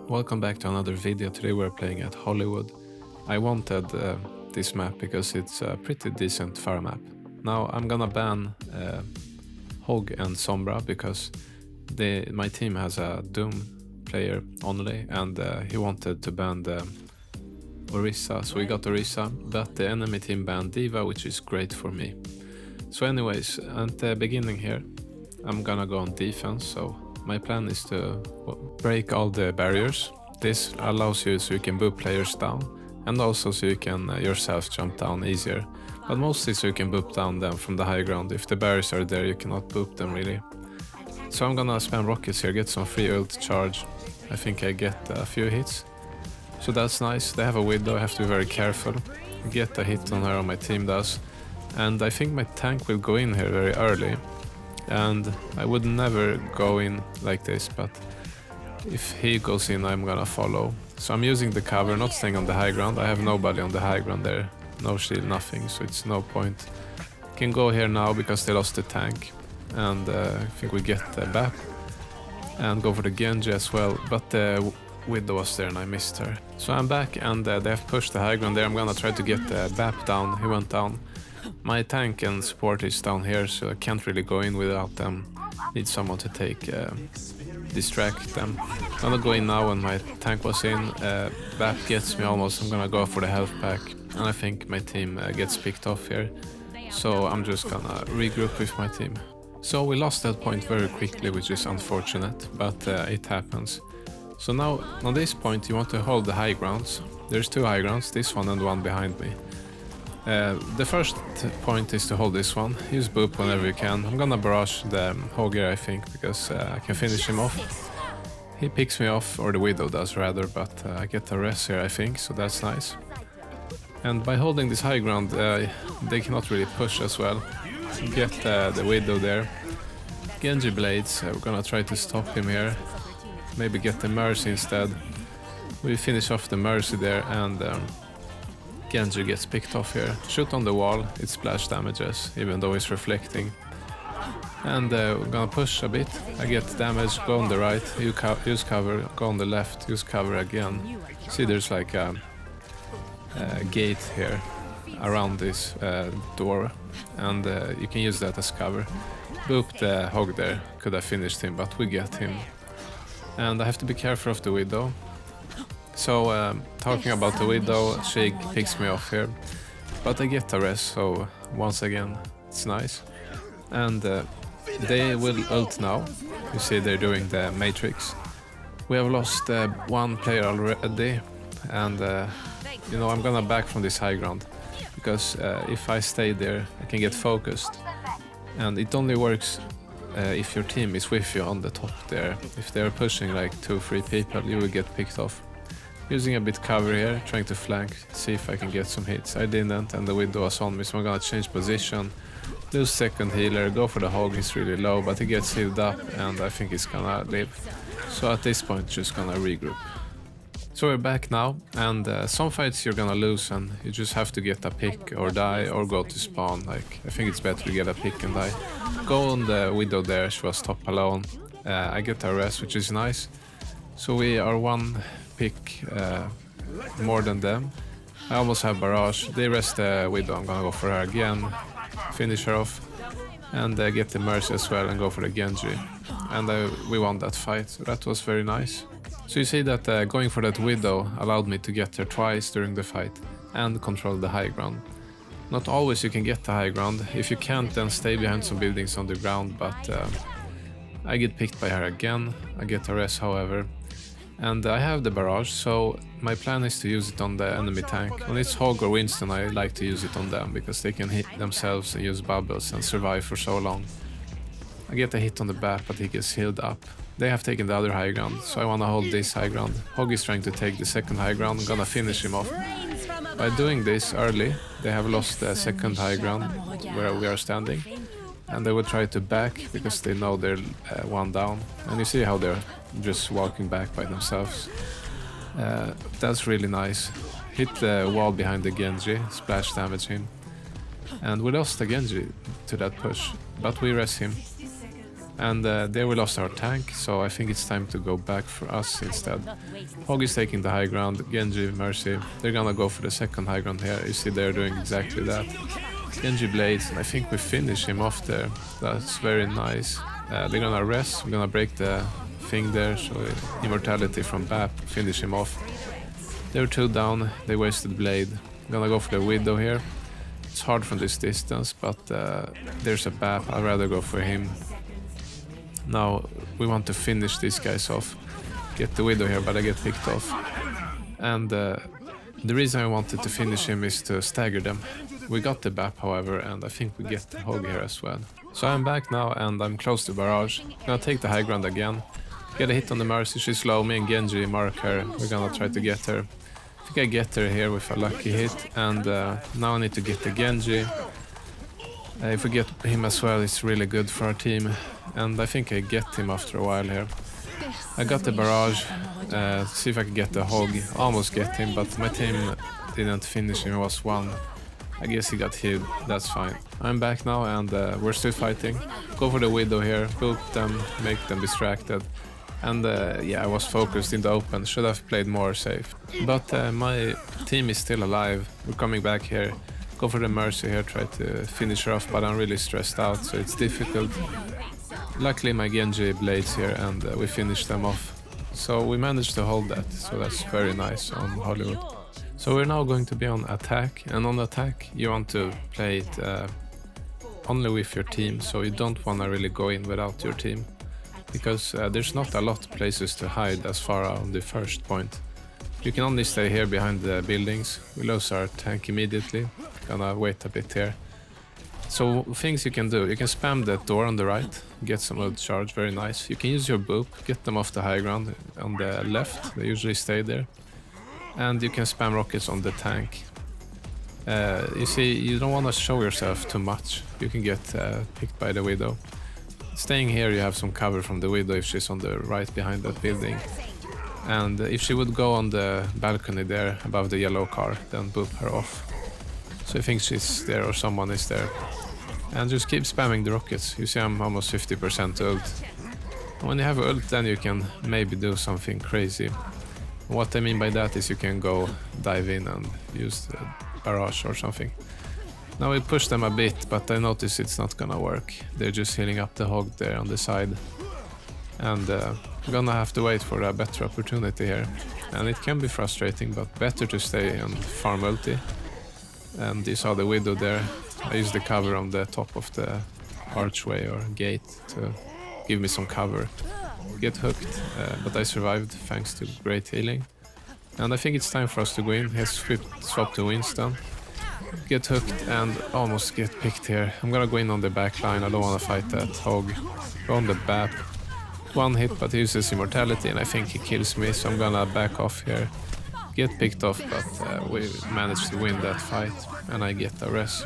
Welcome back to another video. Today we're playing at Hollywood. I wanted this map because it's a pretty decent Pharah map. Now I'm gonna ban Hog and Sombra because my team has a Doom player only, and he wanted to ban the Orisa, so we got Orisa, but the enemy team banned Diva, which is great for me. So anyways, at the beginning here, I'm gonna go on defense, so my plan is to break all the barriers. This allows you so you can boop players down, and also so you can yourself jump down easier. But mostly so you can boop down them from the high ground. If the barriers are there, you cannot boop them really. So I'm gonna spam rockets here, get some free ult charge. I think I get a few hits. So that's nice. They have a Widow, I have to be very careful. Get a hit on her, my team does. And I think my tank will go in here very early. And I would never go in like this, but if he goes in, I'm gonna follow. So I'm using the cover, not staying on the high ground. I have nobody on the high ground there. No shield, nothing, so it's no point. Can go here now because they lost the tank. And I think we get the BAP. And go for the Genji as well, but the Widow was there and I missed her. So I'm back and they have pushed the high ground there. I'm gonna try to get the BAP down. He went down. My tank and support is down here, so I can't really go in without them. Need someone to distract them. I'm gonna go in now when my tank was in. BAP gets me almost. I'm gonna go for the health pack. And I think my team gets picked off here. So I'm just gonna regroup with my team. So we lost that point very quickly, which is unfortunate, but it happens. So now on this point you want to hold the high grounds. There's two high grounds, this one and one behind me. The first point is to hold this one. Use boop whenever you can. I'm gonna barrage the Hogger, I think, because I can finish him off. He picks me off, or the Widow does rather, but I get a res here, I think, so that's nice. And by holding this high ground, they cannot really push as well. Get the Widow there. Genji Blades, we're gonna try to stop him here. Maybe get the Mercy instead. We finish off the Mercy there, and Genji gets picked off here. Shoot on the wall, it splash damages, even though it's reflecting. And we're gonna push a bit. I get damage, go on the right, use cover, go on the left, use cover again. See, there's like a gate here around this door, and you can use that as cover. Boop the Hog there, could have finished him, but we get him. And I have to be careful of the Widow. So talking about the Widow, she picks me off here, but I get a res, so once again it's nice. And they will ult now. You see they're doing the Matrix. We have lost one player already, and you know, I'm gonna back from this high ground, because if I stay there I can get focused, and it only works if your team is with you on the top there. If they're pushing like 2-3 people, you will get picked off. Using a bit cover here, trying to flank, see if I can get some hits. I didn't, and the Widow was on me, so I'm gonna change position. Lose second healer, go for the Hog, he's really low, but he gets healed up, and I think he's gonna live. So at this point, just gonna regroup. So we're back now, and some fights you're gonna lose, and you just have to get a pick or die, or go to spawn. Like, I think it's better to get a pick and die. Go on the Widow there, she was top alone. I get a rest, which is nice. So we are one pick more than them. I almost have barrage. They rest the Widow. I'm gonna go for her again, finish her off, and get the Mercy as well and go for the Genji. And we won that fight, so that was very nice. So you see that going for that Widow allowed me to get her twice during the fight and control the high ground. Not always you can get the high ground. If you can't, then stay behind some buildings on the ground, but I get picked by her again. I get a res, however. And I have the barrage, so my plan is to use it on the enemy tank. When it's Hog or Winston, I like to use it on them, because they can hit themselves and use bubbles and survive for so long. I get a hit on the back, but he gets healed up. They have taken the other high ground, so I wanna hold this high ground. Hog is trying to take the second high ground, I'm gonna finish him off. By doing this early, they have lost the second high ground where we are standing. And they will try to back, because they know they're one down. And you see how they're just walking back by themselves. That's really nice. Hit the wall behind the Genji, splash damage him. And we lost the Genji to that push, but we res him. And there we lost our tank, so I think it's time to go back for us instead. Hog is taking the high ground, Genji, Mercy, they're gonna go for the second high ground here. You see they're doing exactly that. Genji blades, and I think we finish him off there. That's very nice. They're gonna rest, we're gonna break the thing there, so immortality from BAP, finish him off. They were 2 down, they wasted blade. I'm gonna go for the Widow here. It's hard from this distance, but there's a BAP, I'd rather go for him. Now we want to finish these guys off. Get the Widow here, but I get picked off. And the reason I wanted to finish him is to stagger them. We got the BAP, however, and I think we get the Hog here as well. So I'm back now and I'm close to barrage. Gonna take the high ground again. Get a hit on the Mercy, she's low, me and Genji mark her. We're gonna try to get her. I think I get her here with a lucky hit, and now I need to get the Genji. If we get him as well, it's really good for our team. And I think I get him after a while here. I got the barrage, see if I could get the Hog. Almost get him, but my team didn't finish him, it was 1. I guess he got hit, that's fine. I'm back now and we're still fighting. Go for the Widow here, boop them, make them distracted. And yeah, I was focused in the open, should have played more safe. But my team is still alive, we're coming back here. Go for the Mercy here, try to finish her off, but I'm really stressed out, so it's difficult. Luckily my Genji blades here and we finished them off. So we managed to hold that, so that's very nice on Hollywood. So we're now going to be on attack, and on attack you want to play it only with your team, so you don't want to really go in without your team. Because there's not a lot of places to hide as far on the first point. You can only stay here behind the buildings. We lose our tank immediately. Gonna wait a bit here. So things you can do, you can spam that door on the right, get some ult charge, very nice. You can use your boop, get them off the high ground on the left, they usually stay there. And you can spam rockets on the tank. You see, you don't want to show yourself too much, you can get picked by the Widow. Staying here you have some cover from the Widow if she's on the right behind that building. And if she would go on the balcony there above the yellow car, then boop her off. So I think she's there or someone is there. And just keep spamming the rockets. You see I'm almost 50% ult. And when you have ult, then you can maybe do something crazy. What I mean by that is you can go dive in and use the barrage or something. Now we push them a bit, but I notice it's not gonna work. They're just healing up the Hog there on the side. And I'm gonna have to wait for a better opportunity here. And it can be frustrating, but better to stay and farm ulti. And you saw the Widow there. I used the cover on the top of the archway or gate to give me some cover. Get hooked, but I survived thanks to great healing. And I think it's time for us to go in. He's swapped to Winston. Get hooked and almost get picked here. I'm gonna go in on the back line, I don't wanna fight that Hog. Go on the BAP. 1 hit, but he uses immortality and I think he kills me, so I'm gonna back off here. Get picked off, but we managed to win that fight and I get a res.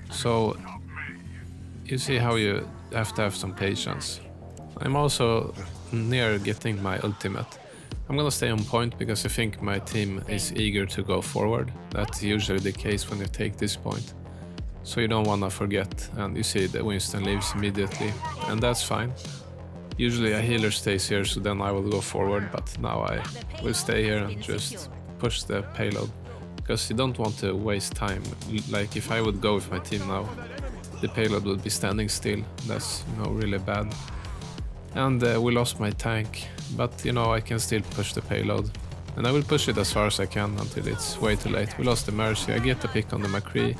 So you see how you have to have some patience. I'm also near getting my ultimate. I'm gonna stay on point because I think my team is eager to go forward. That's usually the case when you take this point. So you don't wanna forget, and you see that Winston leaves immediately, and that's fine. Usually a healer stays here, so then I will go forward, but now I will stay here and just push the payload. Because you don't want to waste time. Like if I would go with my team now, the payload would be standing still. That's, you know, really bad. And we lost my tank, but you know, I can still push the payload. And I will push it as far as I can until it's way too late. We lost the Mercy, I get the pick on the McCree.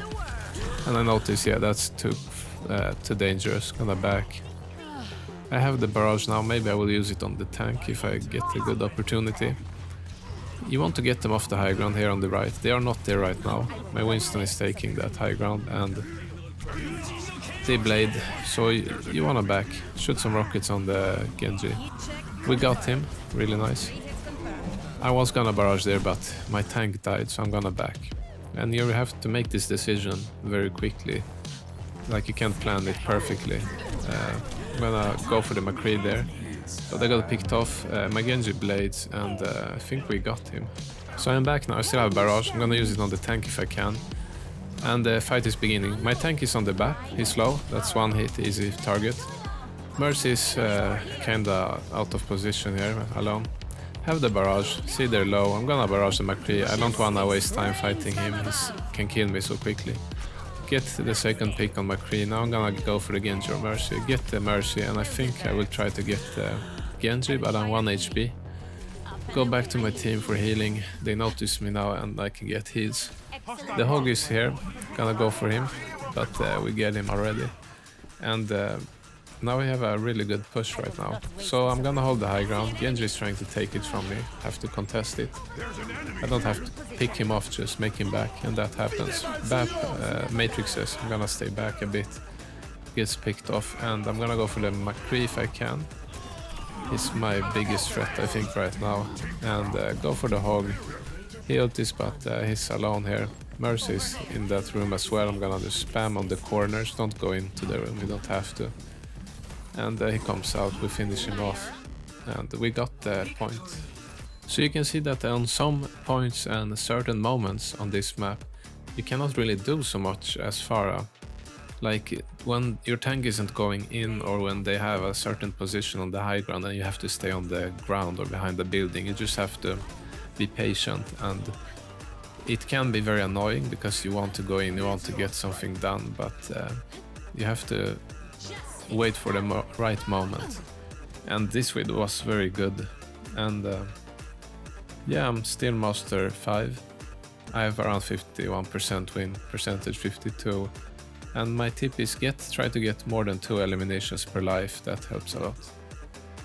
And I notice, yeah, that's too dangerous, gonna back. I have the barrage now, maybe I will use it on the tank if I get a good opportunity. You want to get them off the high ground here on the right. They are not there right now. My Winston is taking that high ground and they blade, so you wanna back. Shoot some rockets on the Genji. We got him, really nice. I was gonna barrage there, but my tank died, so I'm gonna back. And you have to make this decision very quickly. Like you can't plan it perfectly. I'm gonna go for the McCree there, but I got picked off my Genji blades and I think we got him. So I'm back now, I still have barrage, I'm gonna use it on the tank if I can. And the fight is beginning. My tank is on the back, he's low, that's 1 hit, easy target. Mercy is kinda out of position here, alone. Have the barrage, see they're low, I'm gonna barrage the McCree, I don't wanna waste time fighting him, he can kill me so quickly. Get the second pick on McCree, now I'm gonna go for the Genji or Mercy, get the Mercy, and I think I will try to get the Genji, but I'm 1 HP. Go back to my team for healing, they notice me now and I can get heals. The Hog is here, gonna go for him, but we get him already. And now we have a really good push right now. So I'm gonna hold the high ground. Genji is trying to take it from me. Have to contest it. I don't have to pick him off, just make him back, and that happens. Bap matrixes. I'm gonna stay back a bit. Gets picked off, and I'm gonna go for the McCree if I can. He's my biggest threat, I think, right now. And go for the Hog. He ultis, but he's alone here. Mercy is in that room as well. I'm gonna just spam on the corners. Don't go into the room, you don't have to. And he comes out, we finish him off, and we got the point. So you can see that on some points and certain moments on this map, you cannot really do so much as Pharah. Like when your tank isn't going in, or when they have a certain position on the high ground and you have to stay on the ground or behind the building, you just have to be patient, and it can be very annoying because you want to go in, you want to get something done, but you have to wait for the right moment. And this vid was very good, and yeah, I'm still master 5. I have around 51% win percentage, 52, and my tip is try to get more than 2 eliminations per life. That helps a lot.